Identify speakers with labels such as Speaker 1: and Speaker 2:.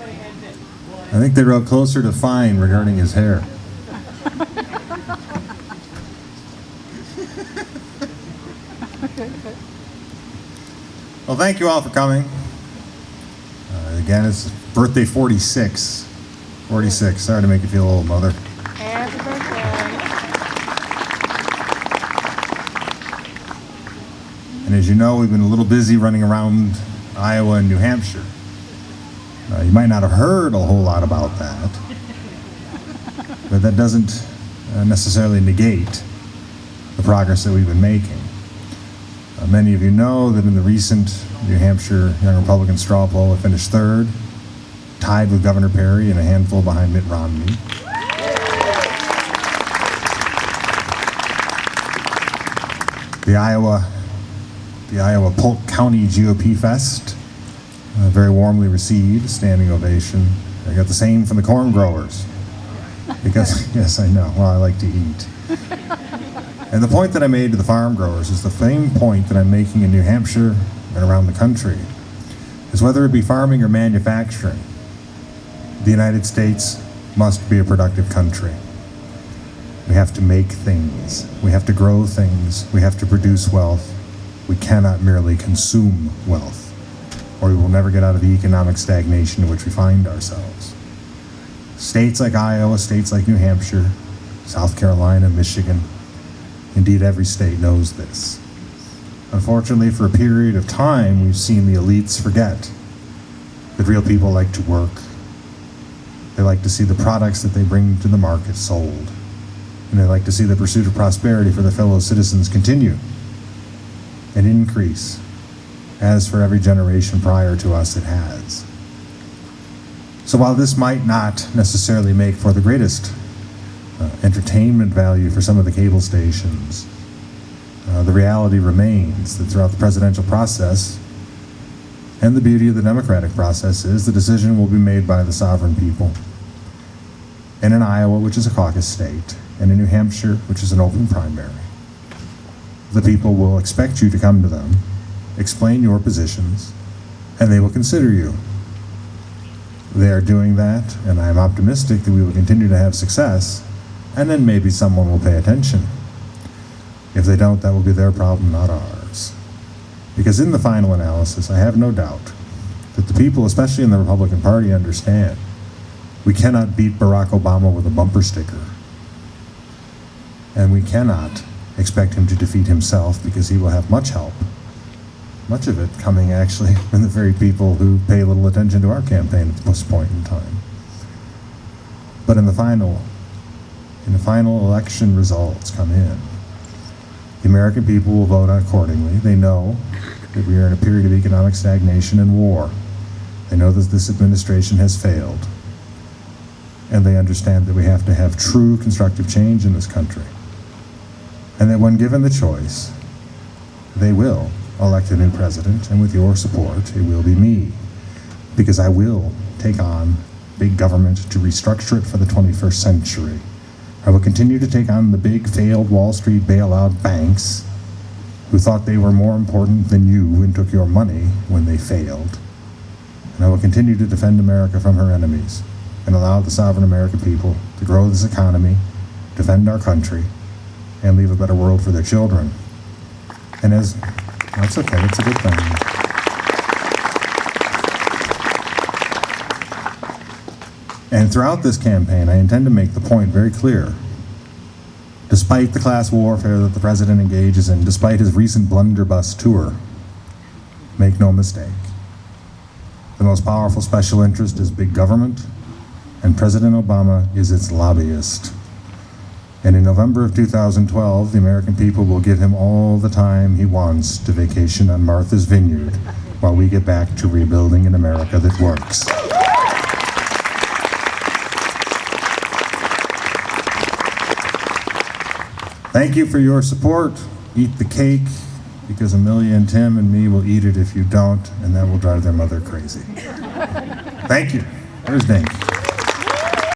Speaker 1: I think they wrote closer to fine regarding his hair. Well, thank you all for coming. Again, it's birthday 46. 46. Sorry to make you feel old, Mother.
Speaker 2: Happy birthday.
Speaker 1: And as you know, we've been a little busy running around Iowa and New Hampshire. You might not have heard a whole lot about that, but that doesn't necessarily negate the progress that we've been making. Many of you know that in the recent New Hampshire Young Republican straw poll, I finished third, tied with Governor Perry and a handful behind Mitt Romney. The Iowa Polk County GOP Fest, very warmly received, standing ovation. I got the same from the corn growers, because, yes, I know, well, I like to eat. And the point that I made to the farm growers is the same point that I'm making in New Hampshire and around the country, is whether it be farming or manufacturing, the United States must be a productive country. We have to make things, we have to grow things, we have to produce wealth. We cannot merely consume wealth, or we will never get out of the economic stagnation in which we find ourselves. States like Iowa, states like New Hampshire, South Carolina, Michigan, indeed every state knows this. Unfortunately, for a period of time, we've seen the elites forget that real people like to work. They like to see the products that they bring to the market sold. And they like to see the pursuit of prosperity for their fellow citizens continue and increase, as for every generation prior to us it has. So while this might not necessarily make for the greatest entertainment value for some of the cable stations, the reality remains that throughout the presidential process, and the beauty of the democratic process is the decision will be made by the sovereign people. And in Iowa, which is a caucus state, and in New Hampshire, which is an open primary, the people will expect you to come to them, explain your positions, and they will consider you. They are doing that, and I am optimistic that we will continue to have success, and then maybe someone will pay attention. If they don't, that will be their problem, not ours. Because in the final analysis, I have no doubt that the people, especially in the Republican Party, understand we cannot beat Barack Obama with a bumper sticker. And we cannot expect him to defeat himself, because he will have much help, much of it coming actually from the very people who pay little attention to our campaign at this point in time. But in the final election results come in, the American people will vote accordingly. They know that we are in a period of economic stagnation and war. They know that this administration has failed. And they understand that we have to have true constructive change in this country. And that when given the choice, they will elect a new president, and with your support, it will be me. Because I will take on big government to restructure it for the 21st century. I will continue to take on the big failed Wall Street bailout banks who thought they were more important than you and took your money when they failed. And I will continue to defend America from her enemies and allow the sovereign American people to grow this economy, defend our country, and leave a better world for their children. And that's okay, it's a good thing. And throughout this campaign, I intend to make the point very clear. Despite the class warfare that the president engages in, despite his recent blunderbuss tour, make no mistake, the most powerful special interest is big government, and President Obama is its lobbyist. And in November of 2012, the American people will give him all the time he wants to vacation on Martha's Vineyard while we get back to rebuilding an America that works. Thank you for your support. Eat the cake, because Amelia and Tim and me will eat it if you don't, and that will drive their mother crazy. Thank you. There's Dink.